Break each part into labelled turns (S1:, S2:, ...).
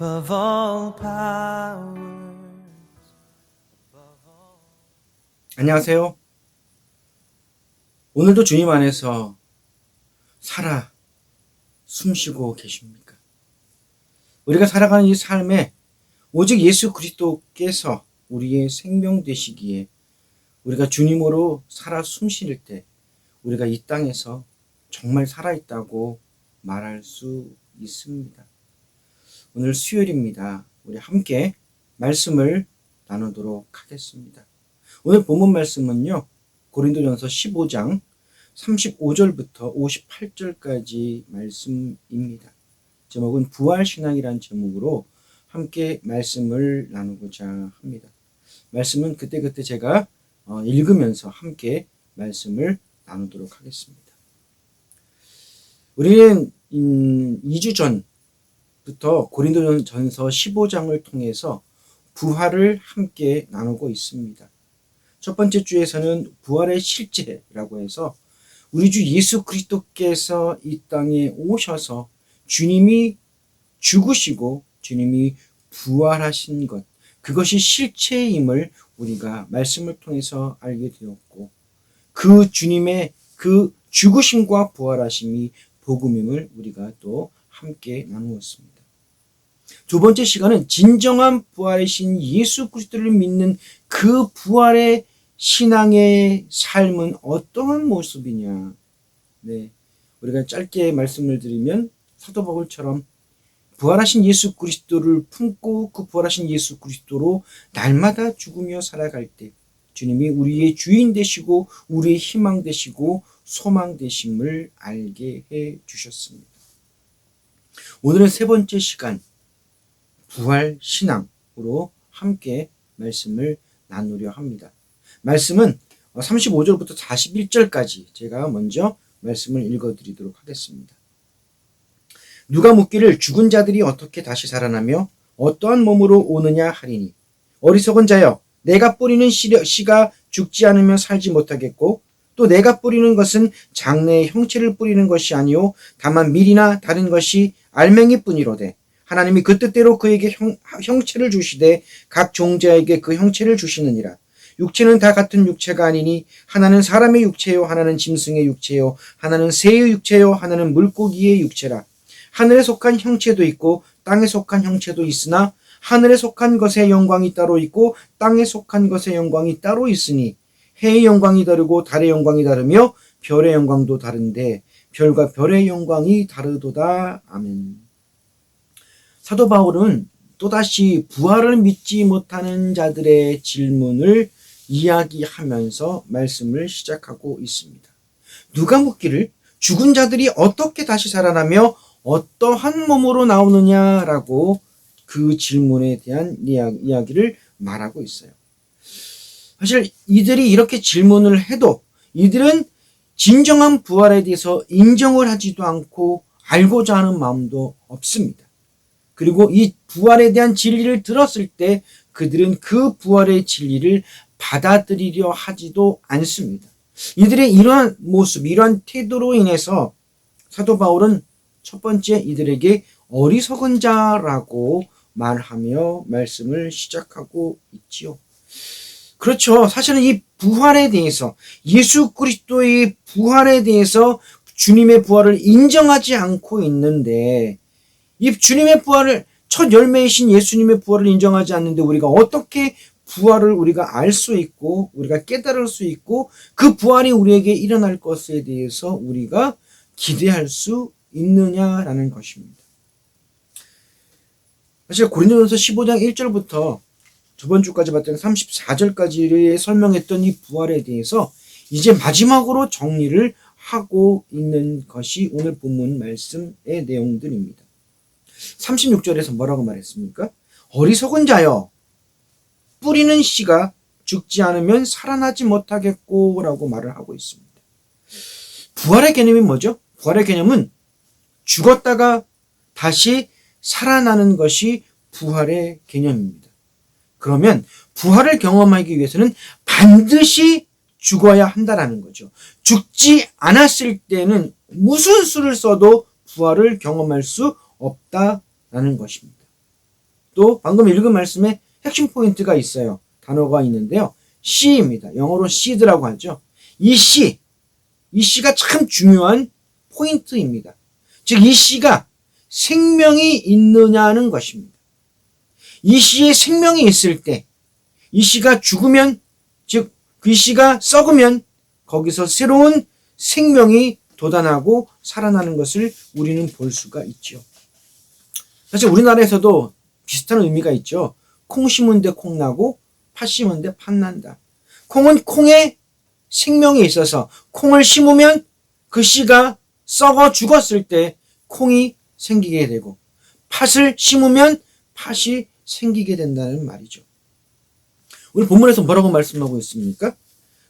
S1: above all powers.
S2: 안녕하세요. 오늘도 주님 안에서 살아 숨쉬고 계십니까? 우리가 살아가는 이 삶에 오직 예수 그리스도께서 우리의 생명 되시기에 우리가 주님으로 살아 숨쉴 때 우리가 이 땅에서 정말 살아있다고 말할 수 있습니다. 오늘 수요일입니다. 우리 함께 말씀을 나누도록 하겠습니다. 오늘 본문 말씀은요, 고린도전서 15장 35절부터 58절까지 말씀입니다. 제목은 부활신앙이라는 제목으로 함께 말씀을 나누고자 합니다. 말씀은 그때그때 제가 읽으면서 함께 말씀을 나누도록 하겠습니다. 우리는 2주 전부터 고린도전서 15장을 통해서 부활을 함께 나누고 있습니다. 첫 번째 주에서는 부활의 실제라고 해서 우리 주 예수 그리스도께서 이 땅에 오셔서 주님이 죽으시고 주님이 부활하신 것, 그것이 실체임을 우리가 말씀을 통해서 알게 되었고, 그 주님의 그 죽으심과 부활하심이 복음임을 우리가 또 함께 나누었습니다. 두 번째 시간은 진정한 부활이신 예수 그리스도를 믿는 그 부활의 신앙의 삶은 어떠한 모습이냐. 네, 우리가 짧게 말씀을 드리면 사도 바울처럼 부활하신 예수 그리스도를 품고 그 부활하신 예수 그리스도로 날마다 죽으며 살아갈 때 주님이 우리의 주인 되시고 우리의 희망 되시고 소망 되심을 알게 해 주셨습니다. 오늘은 세 번째 시간 부활 신앙으로 함께 말씀을 나누려 합니다. 말씀은 35절부터 41절까지 제가 먼저 말씀을 읽어드리도록 하겠습니다. 누가 묻기를 죽은 자들이 어떻게 다시 살아나며 어떠한 몸으로 오느냐 하리니, 어리석은 자여, 내가 뿌리는 씨가 죽지 않으면 살지 못하겠고 또 내가 뿌리는 것은 장래의 형체를 뿌리는 것이 아니요 다만 밀이나 다른 것이 알맹이뿐이로되 하나님이 그 뜻대로 그에게 형체를 주시되 각 종자에게 그 형체를 주시느니라. 육체는 다 같은 육체가 아니니 하나는 사람의 육체요 하나는 짐승의 육체요 하나는 새의 육체요 하나는 물고기의 육체라. 하늘에 속한 형체도 있고 땅에 속한 형체도 있으나 하늘에 속한 것의 영광이 따로 있고 땅에 속한 것의 영광이 따로 있으니 해의 영광이 다르고 달의 영광이 다르며 별의 영광도 다른데 별과 별의 영광이 다르도다. 아멘. 사도 바울은 또다시 부활을 믿지 못하는 자들의 질문을 이야기하면서 말씀을 시작하고 있습니다. 누가 묻기를 죽은 자들이 어떻게 다시 살아나며 어떠한 몸으로 나오느냐라고 그 질문에 대한 이야기를 말하고 있어요. 사실 이들이 이렇게 질문을 해도 이들은 진정한 부활에 대해서 인정을 하지도 않고 알고자 하는 마음도 없습니다. 그리고 이 부활에 대한 진리를 들었을 때 그들은 그 부활의 진리를 받아들이려 하지도 않습니다. 이들의 이러한 모습, 이러한 태도로 인해서 사도 바울은 첫 번째 이들에게 어리석은 자라고 말하며 말씀을 시작하고 있지요. 그렇죠. 사실은 이 부활에 대해서, 예수 그리스도의 부활에 대해서 주님의 부활을 인정하지 않고 있는데, 이 주님의 부활을, 첫 열매이신 예수님의 부활을 인정하지 않는데 우리가 어떻게 부활을 우리가 알 수 있고 우리가 깨달을 수 있고 그 부활이 우리에게 일어날 것에 대해서 우리가 기대할 수 있느냐라는 것입니다. 사실 고린도전서 15장 1절부터 저번 주까지 봤던 34절까지 설명했던 이 부활에 대해서 이제 마지막으로 정리를 하고 있는 것이 오늘 본문 말씀의 내용들입니다. 36절에서 뭐라고 말했습니까? 어리석은 자여, 뿌리는 씨가 죽지 않으면 살아나지 못하겠고 라고 말을 하고 있습니다. 부활의 개념이 뭐죠? 부활의 개념은 죽었다가 다시 살아나는 것이 부활의 개념입니다. 그러면 부활을 경험하기 위해서는 반드시 죽어야 한다라는 거죠. 죽지 않았을 때는 무슨 수를 써도 부활을 경험할 수 없다라는 것입니다. 또 방금 읽은 말씀에 핵심 포인트가 있어요. 단어가 있는데요. 씨입니다. 영어로 seed라고 하죠. 이 씨가 참 중요한 포인트입니다. 즉, 이 씨가 생명이 있느냐는 것입니다. 이 씨에 생명이 있을 때, 이 씨가 죽으면, 즉, 그 씨가 썩으면 거기서 새로운 생명이 돋아나고 살아나는 것을 우리는 볼 수가 있죠. 사실 우리나라에서도 비슷한 의미가 있죠. 콩 심은 데 콩 나고 팥 심은 데 팥 난다. 콩은 콩에 생명이 있어서 콩을 심으면 그 씨가 썩어 죽었을 때 콩이 생기게 되고, 팥을 심으면 팥이 생기게 된다는 말이죠. 우리 본문에서 뭐라고 말씀하고 있습니까?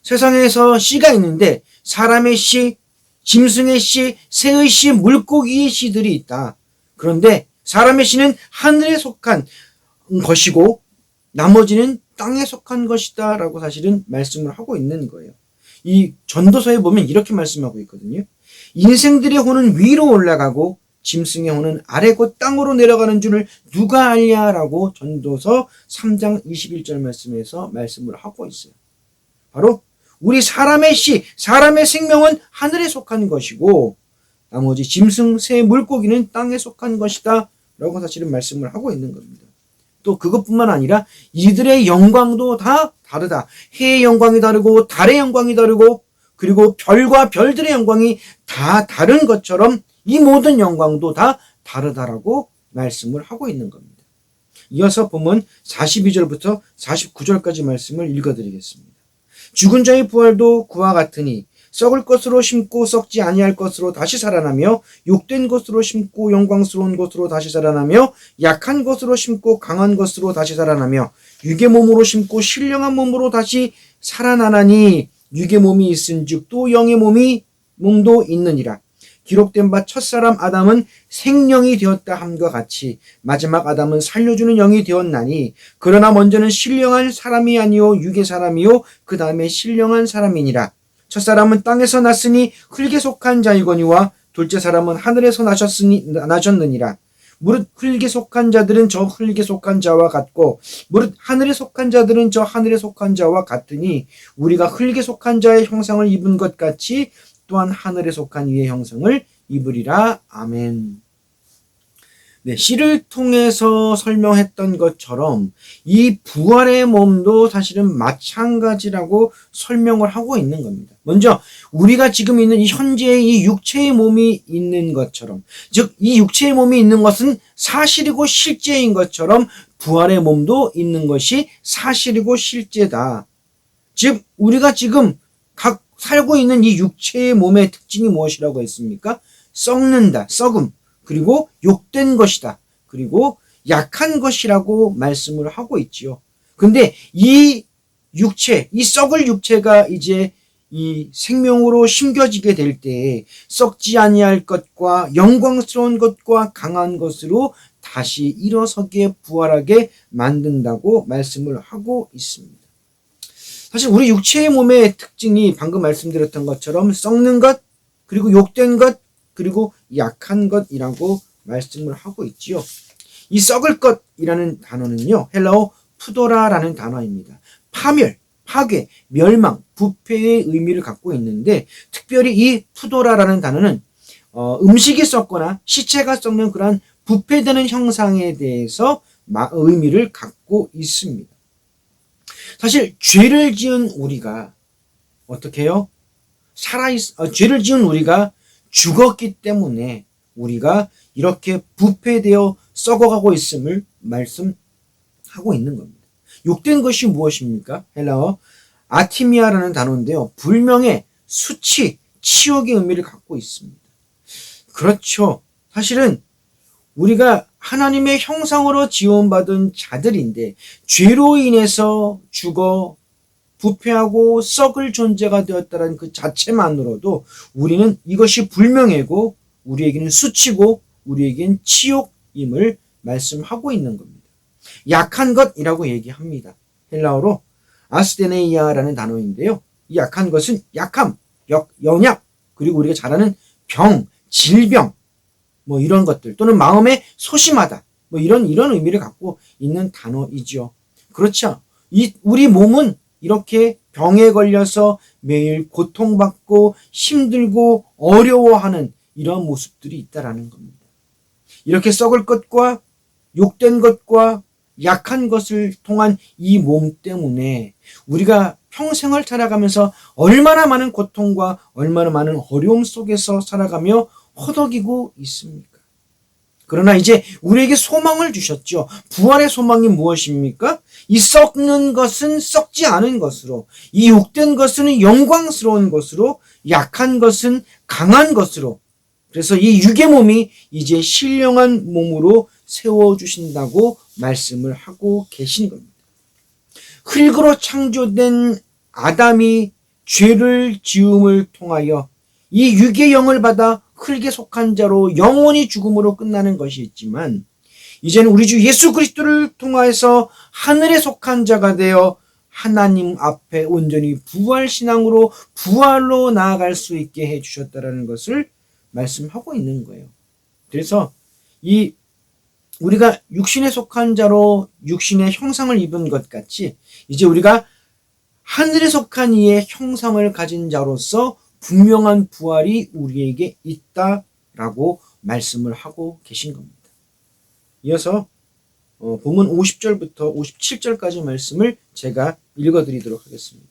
S2: 세상에서 씨가 있는데 사람의 씨, 짐승의 씨, 새의 씨, 물고기의 씨들이 있다. 그런데 사람의 씨는 하늘에 속한 것이고 나머지는 땅에 속한 것이다 라고 사실은 말씀을 하고 있는 거예요. 이 전도서에 보면 이렇게 말씀하고 있거든요. 인생들의 혼은 위로 올라가고 짐승의 혼은 아래 곧 땅으로 내려가는 줄을 누가 알냐라고 전도서 3장 21절 말씀에서 말씀을 하고 있어요. 바로 우리 사람의 씨, 사람의 생명은 하늘에 속한 것이고 나머지 짐승, 새, 물고기는 땅에 속한 것이다 라고 사실은 말씀을 하고 있는 겁니다. 또 그것뿐만 아니라 이들의 영광도 다 다르다. 해의 영광이 다르고 달의 영광이 다르고 그리고 별과 별들의 영광이 다 다른 것처럼 이 모든 영광도 다 다르다라고 말씀을 하고 있는 겁니다. 이어서 보면 42절부터 49절까지 말씀을 읽어드리겠습니다. 죽은 자의 부활도 그와 같으니 썩을 것으로 심고 썩지 아니할 것으로 다시 살아나며 욕된 것으로 심고 영광스러운 것으로 다시 살아나며 약한 것으로 심고 강한 것으로 다시 살아나며 육의 몸으로 심고 신령한 몸으로 다시 살아나나니 육의 몸이 있은즉 또 영의 몸도 있느니라. 기록된 바 첫사람 아담은 생령이 되었다 함과 같이 마지막 아담은 살려주는 영이 되었나니 그러나 먼저는 신령한 사람이 아니요 육의 사람이요 그 다음에 신령한 사람이니라. 첫사람은 땅에서 났으니 흙에 속한 자이거니와 둘째 사람은 하늘에서 나셨느니라. 무릇 흙에 속한 자들은 저 흙에 속한 자와 같고 무릇 하늘에 속한 자들은 저 하늘에 속한 자와 같으니 우리가 흙에 속한 자의 형상을 입은 것 같이 또한 하늘에 속한 이의 형상을 입으리라. 아멘. 네, 씨를 통해서 설명했던 것처럼 이 부활의 몸도 사실은 마찬가지라고 설명을 하고 있는 겁니다. 먼저 우리가 지금 있는 이 현재의 이 육체의 몸이 있는 것처럼, 즉 이 육체의 몸이 있는 것은 사실이고 실제인 것처럼 부활의 몸도 있는 것이 사실이고 실제다. 즉 우리가 지금 각 살고 있는 이 육체의 몸의 특징이 무엇이라고 했습니까? 썩는다, 썩음, 그리고 욕된 것이다, 그리고 약한 것이라고 말씀을 하고 있지요. 근데 이 육체, 이 썩을 육체가 이제 이 생명으로 심겨지게 될 때 썩지 아니할 것과 영광스러운 것과 강한 것으로 다시 일어서게 부활하게 만든다고 말씀을 하고 있습니다. 사실 우리 육체의 몸의 특징이 방금 말씀드렸던 것처럼 썩는 것, 그리고 욕된 것, 그리고 약한 것이라고 말씀을 하고 있지요. 이 썩을 것이라는 단어는요, 헬라어 푸도라라는 단어입니다. 파멸, 파괴, 멸망, 부패의 의미를 갖고 있는데 특별히 이 푸도라라는 단어는 음식이 썩거나 시체가 썩는 그러한 부패되는 형상에 대해서 의미를 갖고 있습니다. 사실 죄를 지은 우리가 어떻게 해요? 죄를 지은 우리가 죽었기 때문에 우리가 이렇게 부패되어 썩어가고 있음을 말씀하고 있는 겁니다. 욕된 것이 무엇입니까? 헬라어 아티미아라는 단어인데요. 불명예, 수치, 치욕의 의미를 갖고 있습니다. 그렇죠. 사실은 우리가 하나님의 형상으로 지원받은 자들인데 죄로 인해서 죽어 부패하고 썩을 존재가 되었다는 그 자체만으로도 우리는 이것이 불명예고 우리에게는 수치고 우리에게는 치욕임을 말씀하고 있는 겁니다. 약한 것이라고 얘기합니다. 헬라어로 아스테네이아라는 단어인데요. 이 약한 것은 약함, 연약, 그리고 우리가 잘 아는 병, 질병, 뭐 이런 것들 또는 마음에 소심하다, 뭐 이런 의미를 갖고 있는 단어이죠. 그렇죠. 우리 몸은 이렇게 병에 걸려서 매일 고통받고 힘들고 어려워하는 이런 모습들이 있다라는 겁니다. 이렇게 썩을 것과 욕된 것과 약한 것을 통한 이 몸 때문에 우리가 평생을 살아가면서 얼마나 많은 고통과 얼마나 많은 어려움 속에서 살아가며 허덕이고 있습니까? 그러나 이제 우리에게 소망을 주셨죠. 부활의 소망이 무엇입니까? 이 썩는 것은 썩지 않은 것으로, 이 욕된 것은 영광스러운 것으로, 약한 것은 강한 것으로, 그래서 이 육의 몸이 이제 신령한 몸으로 세워주신다고 말씀을 하고 계신 겁니다. 흙으로 창조된 아담이 죄를 지음을 통하여 이 육의 영을 받아 흙에 속한 자로 영원히 죽음으로 끝나는 것이 있지만, 이제는 우리 주 예수 그리스도를 통하여서 하늘에 속한 자가 되어 하나님 앞에 온전히 부활신앙으로 부활로 나아갈 수 있게 해주셨다라는 것을 말씀하고 있는 거예요. 그래서 우리가 육신에 속한 자로 육신의 형상을 입은 것 같이 이제 우리가 하늘에 속한 이의 형상을 가진 자로서 분명한 부활이 우리에게 있다라고 말씀을 하고 계신 겁니다. 이어서 본문 50절부터 57절까지 말씀을 제가 읽어드리도록 하겠습니다.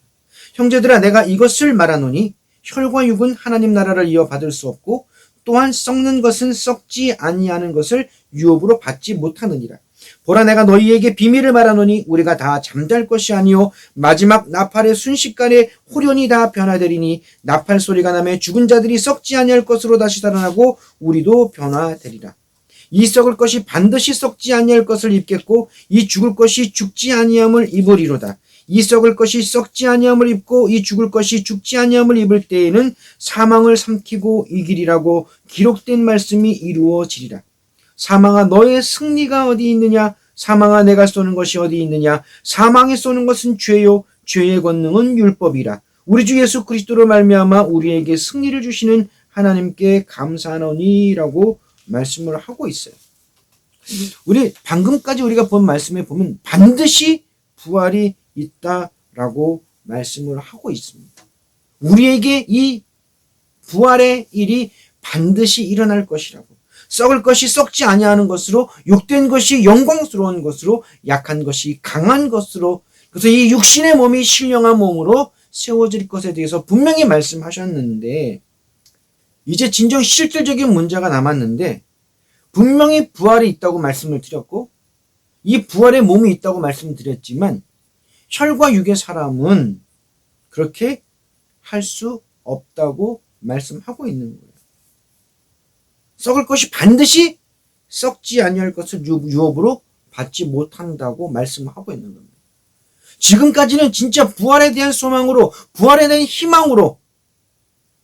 S2: 형제들아, 내가 이것을 말하노니 혈과 육은 하나님 나라를 이어받을 수 없고 또한 썩는 것은 썩지 아니하는 것을 유업으로 받지 못하느니라. 보라, 내가 너희에게 비밀을 말하노니 우리가 다 잠잘 것이 아니요 마지막 나팔의 순식간에 호련히 다 변화되리니 나팔 소리가 나며 죽은 자들이 썩지 아니할 것으로 다시 살아나고 우리도 변화되리라. 이 썩을 것이 반드시 썩지 아니할 것을 입겠고 이 죽을 것이 죽지 아니함을 입으리로다. 이 썩을 것이 썩지 아니함을 입고 이 죽을 것이 죽지 아니함을 입을 때에는 사망을 삼키고 이기리라고 기록된 말씀이 이루어지리라. 사망아, 너의 승리가 어디 있느냐? 사망아, 내가 쏘는 것이 어디 있느냐? 사망에 쏘는 것은 죄요 죄의 권능은 율법이라. 우리 주 예수 그리스도로 말미암아 우리에게 승리를 주시는 하나님께 감사하노니라고 말씀을 하고 있어요. 우리 방금까지 우리가 본 말씀에 보면 반드시 부활이 있다라고 말씀을 하고 있습니다. 우리에게 이 부활의 일이 반드시 일어날 것이라고. 썩을 것이 썩지 아니하는 것으로, 욕된 것이 영광스러운 것으로, 약한 것이 강한 것으로, 그래서 이 육신의 몸이 신령한 몸으로 세워질 것에 대해서 분명히 말씀하셨는데, 이제 진정 실질적인 문제가 남았는데, 분명히 부활이 있다고 말씀을 드렸고, 이 부활의 몸이 있다고 말씀드렸지만 혈과 육의 사람은 그렇게 할 수 없다고 말씀하고 있는 거예요. 썩을 것이 반드시 썩지 아니할 것을 유업으로 받지 못한다고 말씀하고 있는 겁니다. 지금까지는 진짜 부활에 대한 소망으로, 부활에 대한 희망으로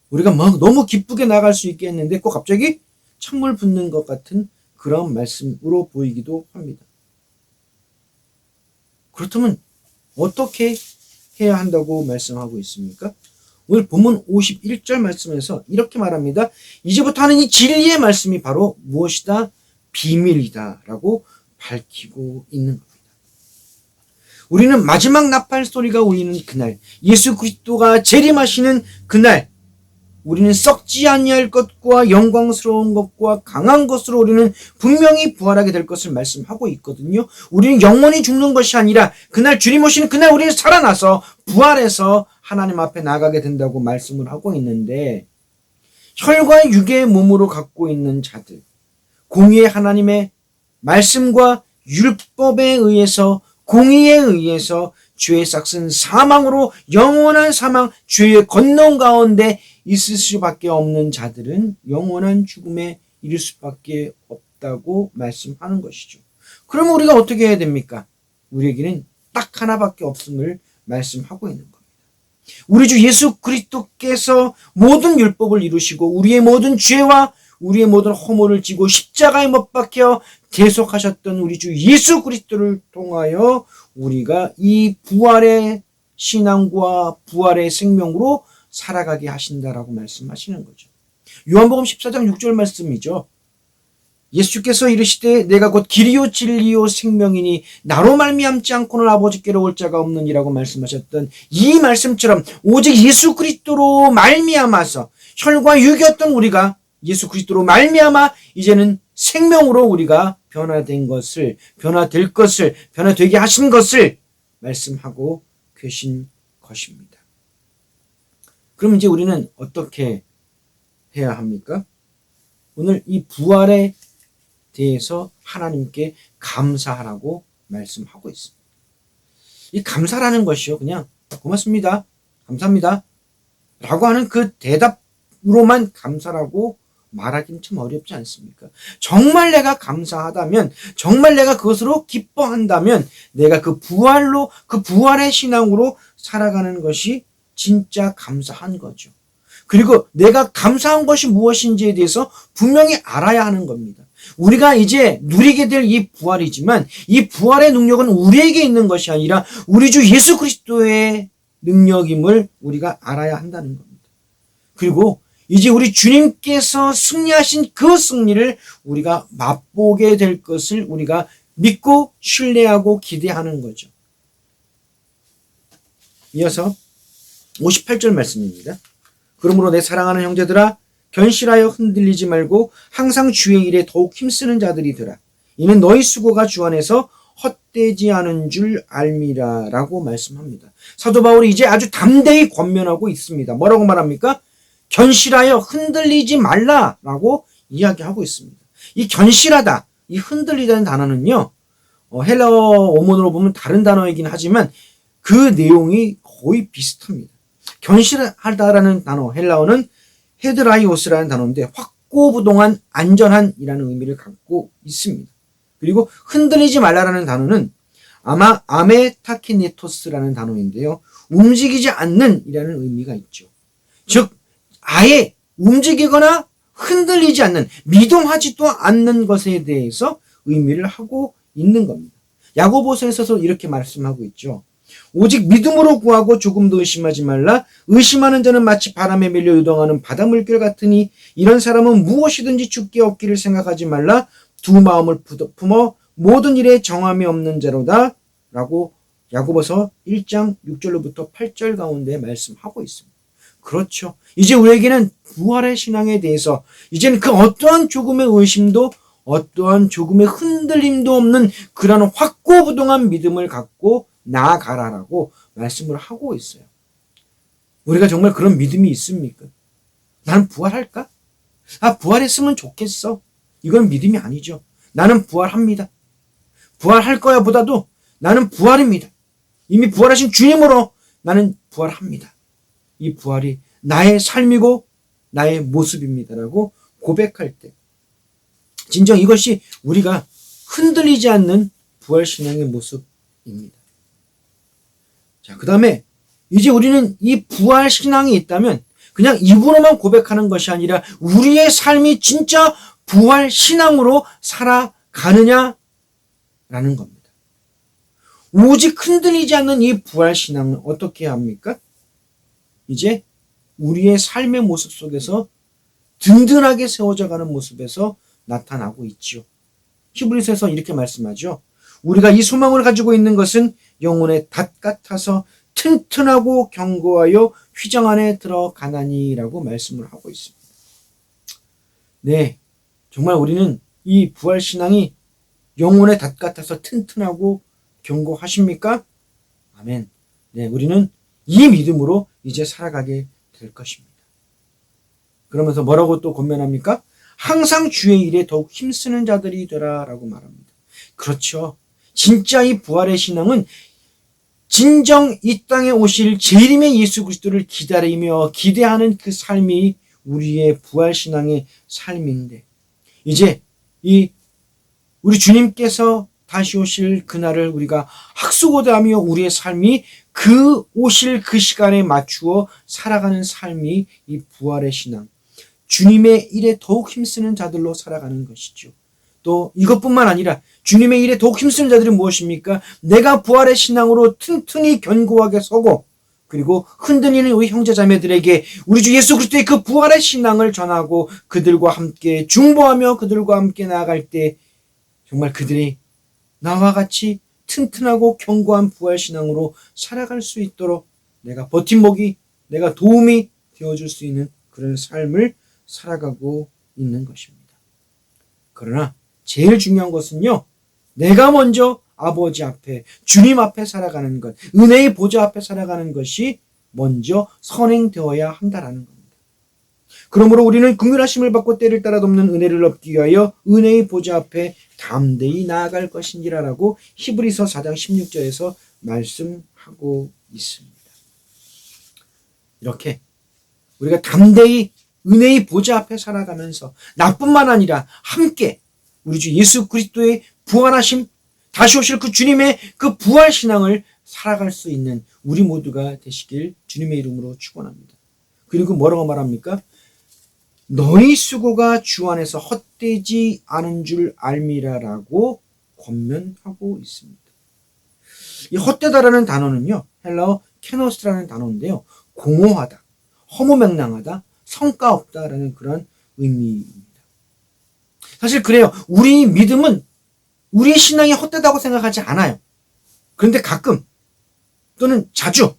S2: 우리가 막 너무 기쁘게 나갈 수 있게 했는데 꼭 갑자기 찬물 붓는 것 같은 그런 말씀으로 보이기도 합니다. 그렇다면 어떻게 해야 한다고 말씀하고 있습니까? 오늘 본문 51절 말씀에서 이렇게 말합니다. 이제부터 하는 이 진리의 말씀이 바로 무엇이다? 비밀이다 라고 밝히고 있는 겁니다. 우리는 마지막 나팔 소리가 울리는 그날, 예수 그리스도가 재림하시는 그날, 우리는 썩지 아니할 것과 영광스러운 것과 강한 것으로 우리는 분명히 부활하게 될 것을 말씀하고 있거든요. 우리는 영원히 죽는 것이 아니라 그날 주님 오시는 그날 우리는 살아나서 부활해서 하나님 앞에 나가게 된다고 말씀을 하고 있는데, 혈과 육의 몸으로 갖고 있는 자들, 공의의 하나님의 말씀과 율법에 의해서, 공의에 의해서 죄의 삭은 사망으로 영원한 사망, 죄의 권능 가운데 있을 수밖에 없는 자들은 영원한 죽음에 이를 수밖에 없다고 말씀하는 것이죠. 그러면 우리가 어떻게 해야 됩니까? 우리에게는 딱 하나밖에 없음을 말씀하고 있는 겁니다. 우리 주 예수 그리스도께서 모든 율법을 이루시고 우리의 모든 죄와 우리의 모든 허물을 지고 십자가에 못 박혀 대속하셨던 우리 주 예수 그리스도를 통하여 우리가 이 부활의 신앙과 부활의 생명으로 살아가게 하신다라고 말씀하시는 거죠. 요한복음 14장 6절 말씀이죠. 예수께서 이르시되 내가 곧 길이요 진리요 생명이니 나로 말미암지 않고는 아버지께로 올 자가 없느니라고 말씀하셨던 이 말씀처럼 오직 예수 그리스도로 말미암아서 혈과 육이었던 우리가 예수 그리스도로 말미암아 이제는 생명으로 우리가 변화된 것을, 변화될 것을, 변화되게 하신 것을 말씀하고 계신 것입니다. 그럼 이제 우리는 어떻게 해야 합니까? 오늘 이 부활에 대해서 하나님께 감사하라고 말씀하고 있습니다. 이 감사라는 것이요, 그냥 고맙습니다, 감사합니다 라고 하는 그 대답으로만 감사라고 말하기는 참 어렵지 않습니까? 정말 내가 감사하다면, 정말 내가 그것으로 기뻐한다면 내가 그 부활로, 그 부활의 신앙으로 살아가는 것이 진짜 감사한 거죠. 그리고 내가 감사한 것이 무엇인지에 대해서 분명히 알아야 하는 겁니다. 우리가 이제 누리게 될 이 부활이지만 이 부활의 능력은 우리에게 있는 것이 아니라 우리 주 예수 그리스도의 능력임을 우리가 알아야 한다는 겁니다. 그리고 이제 우리 주님께서 승리하신 그 승리를 우리가 맛보게 될 것을 우리가 믿고 신뢰하고 기대하는 거죠. 이어서 58절 말씀입니다. 그러므로 내 사랑하는 형제들아 견실하여 흔들리지 말고 항상 주의 일에 더욱 힘쓰는 자들이 되라. 이는 너희 수고가 주 안에서 헛되지 않은 줄 알미라 라고 말씀합니다. 사도 바울이 이제 아주 담대히 권면하고 있습니다. 뭐라고 말합니까? 견실하여 흔들리지 말라라고 이야기하고 있습니다. 이 견실하다, 이 흔들리다는 단어는요, 헬라어 원문으로 보면 다른 단어이긴 하지만 그 내용이 거의 비슷합니다. 견실하다라는 단어, 헬라어는 헤드라이오스라는 단어인데 확고부동한 안전한이라는 의미를 갖고 있습니다. 그리고 흔들리지 말라라는 단어는 아마 아메타키네토스라는 단어인데요, 움직이지 않는 이라는 의미가 있죠. 즉 아예 움직이거나 흔들리지 않는, 미동하지도 않는 것에 대해서 의미를 하고 있는 겁니다. 야고보서에서도 이렇게 말씀하고 있죠. 오직 믿음으로 구하고 조금도 의심하지 말라. 의심하는 자는 마치 바람에 밀려 요동하는 바닷물결 같으니 이런 사람은 무엇이든지 죽게 얻기를 생각하지 말라. 두 마음을 품어 모든 일에 정함이 없는 자로다 라고 야고보서 1장 6절로부터 8절 가운데 말씀하고 있습니다. 그렇죠. 이제 우리에게는 부활의 신앙에 대해서 이제는 그 어떠한 조금의 의심도 어떠한 조금의 흔들림도 없는 그런 확고부동한 믿음을 갖고 나아가라라고 말씀을 하고 있어요. 우리가 정말 그런 믿음이 있습니까? 나는 부활할까? 부활했으면 좋겠어. 이건 믿음이 아니죠. 나는 부활합니다. 부활할 거야 보다도 나는 부활입니다. 이미 부활하신 주님으로 나는 부활합니다. 이 부활이 나의 삶이고 나의 모습입니다라고 고백할 때 진정 이것이 우리가 흔들리지 않는 부활신앙의 모습입니다. 자, 그 다음에 이제 우리는 이 부활신앙이 있다면 그냥 입으로만 고백하는 것이 아니라 우리의 삶이 진짜 부활신앙으로 살아가느냐라는 겁니다. 오직 흔들리지 않는 이 부활신앙은 어떻게 합니까? 이제 우리의 삶의 모습 속에서 든든하게 세워져 가는 모습에서 나타나고 있죠. 히브리서에서 이렇게 말씀하죠. 우리가 이 소망을 가지고 있는 것은 영혼의 닷 같아서 튼튼하고 견고하여 휘장 안에 들어가나니라고 말씀을 하고 있습니다. 네, 정말 우리는 이 부활신앙이 영혼의 닷 같아서 튼튼하고 견고하십니까? 아멘. 네, 우리는 이 믿음으로 이제 살아가게 될 것입니다. 그러면서 뭐라고 또 권면합니까? 항상 주의 일에 더욱 힘쓰는 자들이 되라라고 말합니다. 그렇죠. 진짜 이 부활의 신앙은 진정 이 땅에 오실 재림의 예수 그리스도를 기다리며 기대하는 그 삶이 우리의 부활신앙의 삶인데 이제 이 우리 주님께서 다시 오실 그날을 우리가 학수고대하며 우리의 삶이 그 오실 그 시간에 맞추어 살아가는 삶이 이 부활의 신앙, 주님의 일에 더욱 힘쓰는 자들로 살아가는 것이죠. 또 이것뿐만 아니라 주님의 일에 더욱 힘쓰는 자들이 무엇입니까? 내가 부활의 신앙으로 튼튼히 견고하게 서고 그리고 흔들리는 우리 형제자매들에게 우리 주 예수 그리스도의 그 부활의 신앙을 전하고 그들과 함께 중보하며 그들과 함께 나아갈 때 정말 그들이 나와 같이 튼튼하고 견고한 부활 신앙으로 살아갈 수 있도록 내가 버팀목이, 내가 도움이 되어줄 수 있는 그런 삶을 살아가고 있는 것입니다. 그러나 제일 중요한 것은요, 내가 먼저 아버지 앞에, 주님 앞에 살아가는 것, 은혜의 보좌 앞에 살아가는 것이 먼저 선행되어야 한다라는 겁니다. 그러므로 우리는 긍휼하심을 받고 때를 따라 돕는 은혜를 얻기 위하여 은혜의 보좌 앞에 담대히 나아갈 것인지라라고 히브리서 4장 16절에서 말씀하고 있습니다. 이렇게 우리가 담대히 은혜의 보좌 앞에 살아가면서 나뿐만 아니라 함께 우리 주 예수 그리스도의 부활하심, 다시 오실 그 주님의 그 부활 신앙을 살아갈 수 있는 우리 모두가 되시길 주님의 이름으로 축원합니다. 그리고 뭐라고 말합니까? 너희 수고가 주 안에서 헛되지 않은 줄 알미라라고 권면하고 있습니다. 이 헛되다라는 단어는요, 헬라어 케노스라는 단어인데요, 공허하다, 허무맹랑하다, 성과 없다라는 그런 의미입니다. 사실 그래요. 우리 믿음은 우리의 신앙이 헛되다고 생각하지 않아요. 그런데 가끔 또는 자주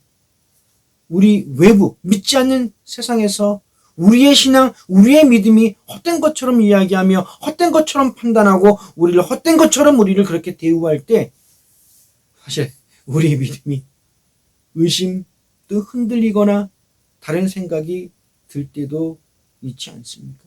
S2: 우리 외부 믿지 않는 세상에서 우리의 신앙, 우리의 믿음이 헛된 것처럼 이야기하며 헛된 것처럼 판단하고 헛된 것처럼 우리를 그렇게 대우할 때 사실 우리의 믿음이 의심 또 흔들리거나 다른 생각이 들 때도 있지 않습니까?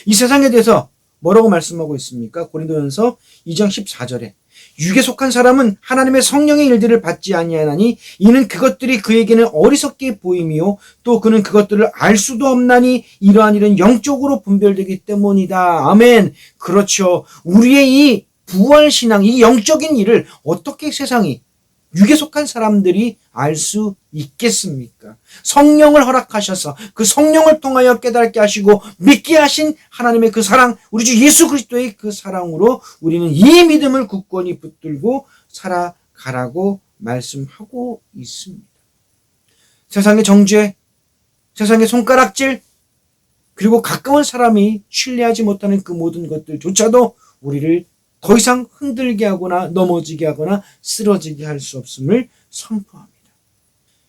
S2: 이 세상에 대해서 뭐라고 말씀하고 있습니까? 고린도전서 2장 14절에 육에 속한 사람은 하나님의 성령의 일들을 받지 아니하나니 이는 그것들이 그에게는 어리석게 보임이요 또 그는 그것들을 알 수도 없나니 이러한 일은 영적으로 분별되기 때문이다. 아멘. 그렇죠. 우리의 이 부활신앙, 이 영적인 일을 어떻게 세상이 육에 속한 사람들이 알 수 있겠습니까? 성령을 허락하셔서 그 성령을 통하여 깨닫게 하시고 믿게 하신 하나님의 그 사랑, 우리 주 예수 그리스도의 그 사랑으로 우리는 이 믿음을 굳건히 붙들고 살아가라고 말씀하고 있습니다. 세상의 정죄, 세상의 손가락질, 그리고 가까운 사람이 신뢰하지 못하는 그 모든 것들조차도 우리를 더 이상 흔들게 하거나 넘어지게 하거나 쓰러지게 할 수 없음을 선포합니다.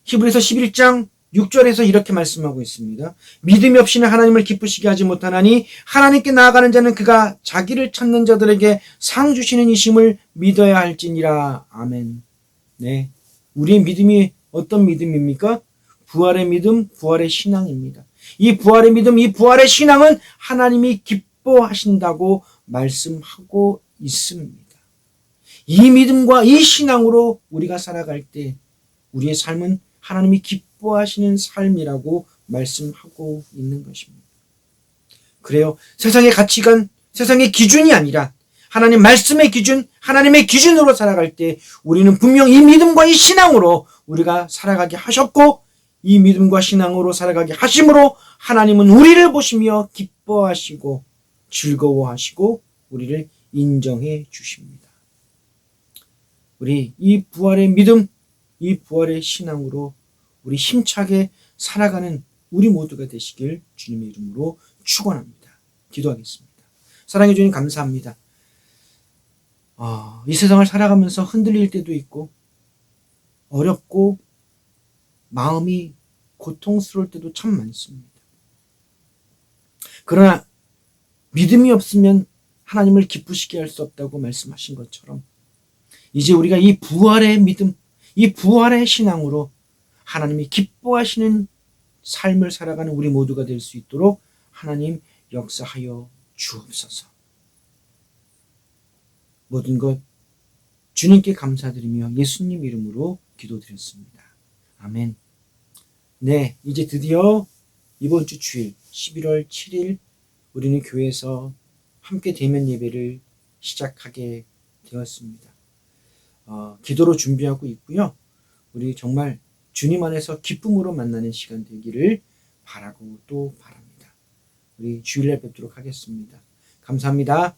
S2: 히브리서 11장 6절에서 이렇게 말씀하고 있습니다. 믿음이 없이는 하나님을 기쁘시게 하지 못하나니 하나님께 나아가는 자는 그가 자기를 찾는 자들에게 상 주시는 이심을 믿어야 할지니라. 아멘. 네, 우리의 믿음이 어떤 믿음입니까? 부활의 믿음, 부활의 신앙입니다. 이 부활의 믿음, 이 부활의 신앙은 하나님이 기뻐하신다고 말씀하고 있습니다. 이 믿음과 이 신앙으로 우리가 살아갈 때 우리의 삶은 하나님이 기뻐하시는 삶이라고 말씀하고 있는 것입니다. 그래요. 세상의 가치관, 세상의 기준이 아니라 하나님 말씀의 기준, 하나님의 기준으로 살아갈 때 우리는 분명 이 믿음과 이 신앙으로 우리가 살아가게 하셨고 이 믿음과 신앙으로 살아가게 하심으로 하나님은 우리를 보시며 기뻐하시고 즐거워하시고 우리를 인정해 주십니다. 우리 이 부활의 믿음, 이 부활의 신앙으로 우리 힘차게 살아가는 우리 모두가 되시길 주님의 이름으로 축원합니다. 기도하겠습니다. 사랑해 주님 감사합니다. 이 세상을 살아가면서 흔들릴 때도 있고 어렵고 마음이 고통스러울 때도 참 많습니다. 그러나 믿음이 없으면 하나님을 기쁘시게 할 수 없다고 말씀하신 것처럼 이제 우리가 이 부활의 믿음, 이 부활의 신앙으로 하나님이 기뻐하시는 삶을 살아가는 우리 모두가 될 수 있도록 하나님 역사하여 주옵소서. 모든 것 주님께 감사드리며 예수님 이름으로 기도드렸습니다. 아멘. 네, 이제 드디어 이번 주 주일 11월 7일 우리는 교회에서 함께 대면 예배를 시작하게 되었습니다. 기도로 준비하고 있고요. 우리 정말 주님 안에서 기쁨으로 만나는 시간 되기를 바라고 또 바랍니다. 우리 주일날 뵙도록 하겠습니다. 감사합니다.